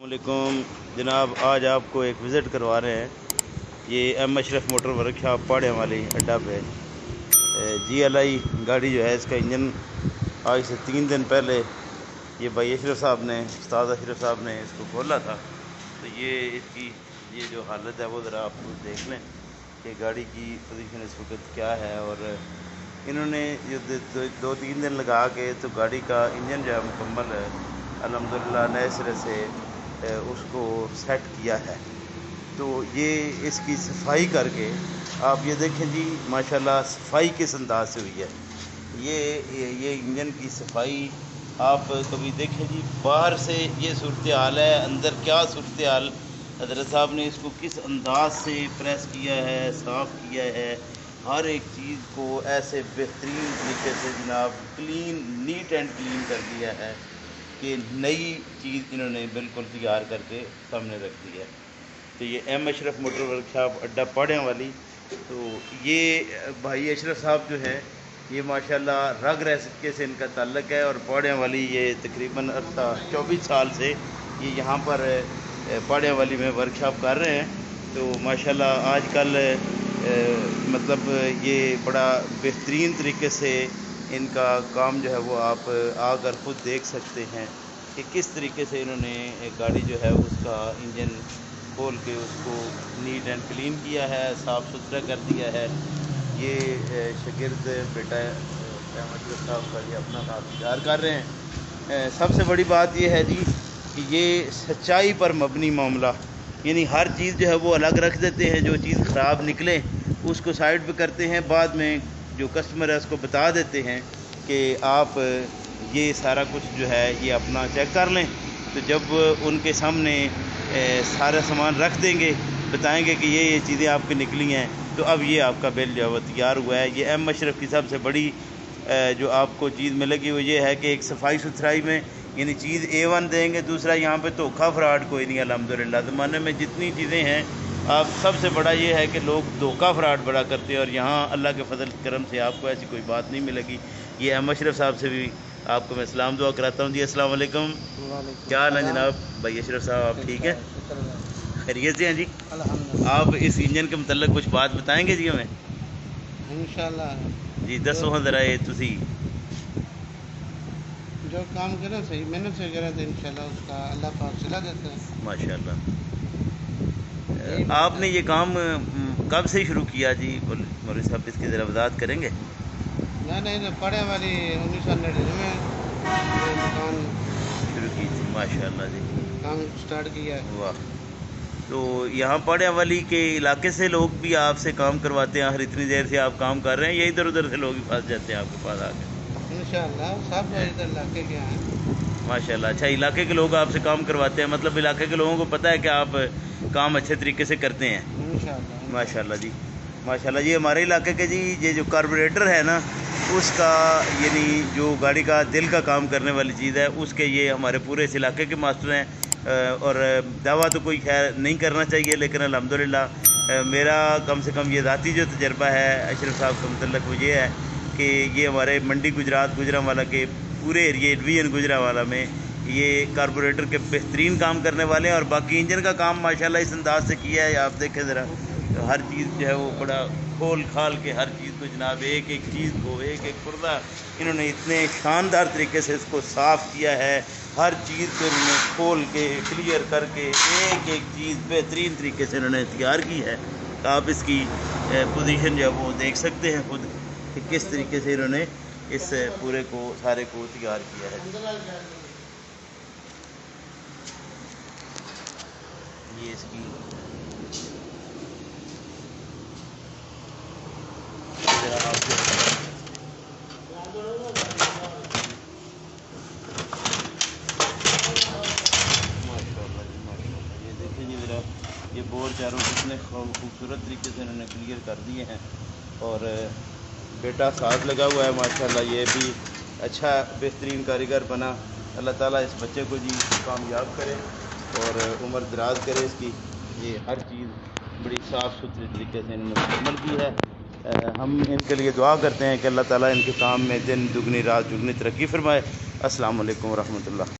वालेकुम जनाब, आज आपको एक विज़िट करवा रहे हैं। ये एम अशरफ मोटर वर्कशॉप पाड़े वाली अड्डा पे GLI गाड़ी जो है, इसका इंजन आज से 3 दिन पहले ये भाई अशरफ साहब ने, उस्ताद अशरफ साहब ने इसको खोला था। तो ये इसकी ये जो हालत है वो ज़रा आप देख लें कि गाड़ी की पोजीशन इस वक्त क्या है। और इन्होंने जो 2-3 दिन लगा के तो गाड़ी का इंजन जो है मुकम्मल है अल्हम्दुलिल्लाह नए सिरे से उसको सेट किया है। तो ये इसकी सफाई करके आप ये देखें जी, माशाल्लाह सफाई किस अंदाज से हुई है। ये इंजन की सफाई आप कभी देखें जी, बाहर से ये सूरत हाल है, अंदर क्या सूरत हाल। हज़रत साहब ने इसको किस अंदाज से प्रेस किया है, साफ़ किया है, हर एक चीज़ को ऐसे बेहतरीन तरीके से जनाब क्लीन, नीट एंड क्लीन कर दिया है कि नई चीज़ इन्होंने बिल्कुल तैयार करके सामने रख दी है। तो ये एम अशरफ मोटर वर्कशॉप अड्डा पाड़ियाँ वाली, तो ये भाई अशरफ साहब जो है ये माशाल्लाह रग रैसके से इनका ताल्लुक़ है। और पाड़ियाँ वाली ये तकरीबन 24 साल से ये यहाँ पर पाड़ियाँ वाली में वर्कशॉप कर रहे हैं। तो माशाल्लाह आजकल मतलब ये बड़ा बेहतरीन तरीके से इनका काम जो है वो आप आकर ख़ुद देख सकते हैं कि किस तरीके से इन्होंने एक गाड़ी जो है उसका इंजन खोल के उसको नीट एंड क्लीन किया है, साफ़ सुथरा कर दिया है। ये शागिर्द बेटा अहमद साहब का ये अपना काम तैयार कर रहे हैं। सबसे बड़ी बात ये है जी कि ये सच्चाई पर मबनी मामला, यानी हर चीज़ जो है वो अलग रख देते हैं, जो चीज़ ख़राब निकले उसको साइड पे करते हैं, बाद में जो कस्टमर है उसको बता देते हैं कि आप ये सारा कुछ जो है ये अपना चेक कर लें। तो जब उनके सामने सारा सामान रख देंगे, बताएंगे कि ये चीज़ें आपकी निकली हैं, तो अब ये आपका बिल जो है वो तैयार हुआ है। ये एम अशरफ की सबसे बड़ी जो आपको चीज़ मिलेगी वो ये है कि एक सफाई सुथराई में, यानी चीज़ A1 देंगे। दूसरा यहाँ पे धोखा फ्रॉड कोई नहीं, अल्हम्दुलिल्लाह ज़माने में जितनी चीज़ें हैं, आप सबसे बड़ा ये है कि लोग धोखा फ्रॉड बड़ा करते हैं, और यहाँ अल्लाह के फजल करम से आपको ऐसी कोई बात नहीं मिलेगी। ये एम अशरफ साहब से भी आपको मैं सलाम दुआ कराता हूँ जी। अस्सलाम वालेकुम। क्या हाल है जनाब? भाई अशरफ साहब आप ठीक है, खैरियत से हैं जी? आप इस इंजन के मतलब कुछ बात बताएंगे जी हमें? इंशाल्लाह जी दसो हाँ ज़रा, ये तुसी जो काम करें सही मेहनत से करें तो इंशाल्लाह उसका अल्लाह पाक सिला देता है। माशाल्लाह। आपने ये काम कब से शुरू किया जी? मौलवी साहब इसकी ज़रा वज़ाहत करेंगे? मैंने तो पढ़े वाली 1999 में दुकान शुरू की थी। माशाल्लाह जी, काम स्टार्ट किया है। वाह। तो यहाँ पाड़ियाँ वाली के इलाके से लोग भी आपसे काम करवाते हैं? हर इतनी देर से आप काम कर रहे हैं, या इधर उधर से लोग भी फंस जाते हैं आपके पास आके? इंशाल्लाह सब इधर इलाके के हैं। माशाल्लाह। अच्छा, इलाके के लोग आपसे काम करवाते हैं, मतलब इलाके के लोगों को पता है कि आप काम अच्छे तरीके से करते हैं? इंशाल्लाह माशाल्लाह जी, माशाल्लाह। ये हमारे इलाके के जी ये जो कार्बोरेटर है ना, उसका यानी जो गाड़ी का दिल का काम करने वाली चीज़ है, उसके ये हमारे पूरे इस इलाके के मास्टर हैं। और दावा तो कोई खैर नहीं करना चाहिए, लेकिन अल्हम्दुलिल्लाह मेरा कम से कम ये ज़ाती जो तजर्बा है अशरफ साहब का मतलब वो ये है कि ये हमारे मंडी गुजरात गुजरांवाला के पूरे एरिए डिवीजन गुजरांवाला में ये कार्बोरेटर के बेहतरीन काम करने वाले हैं। और बाकी इंजन का काम माशाल्लाह इस अंदाज से किया है, आप देखें ज़रा, तो हर चीज़ जो है वो बड़ा खोल खाल के हर चीज़ को जनाब, एक एक चीज़ को, एक एक पुर्जा इन्होंने इतने शानदार तरीके से इसको साफ़ किया है। हर चीज़ को इन्होंने खोल के क्लियर करके एक एक चीज़ बेहतरीन तरीके से इन्होंने तैयार की है। तो आप इसकी पोजीशन जो है वो देख सकते हैं खुद कि किस तरीके से इन्होंने इस पूरे को सारे को तैयार किया है। ये इसकी ये बोर चारों कितने खूबसूरत तरीके से इन्होंने क्लियर कर दिए हैं। और बेटा साथ लगा हुआ है माशाल्लाह, ये भी अच्छा बेहतरीन कारीगर बना। अल्लाह ताला इस बच्चे को जी कामयाब करे और उम्र दराज करे इसकी। ये हर चीज़ बड़ी साफ़ सुथरी तरीके से इन्होंने मुकम्मल की है। हम इनके लिए दुआ करते हैं कि अल्लाह ताला इनके काम में दिन दुगनी रात दुगनी तरक्की फरमाए। अस्सलाम वालेकुम रहमतुल्लाह।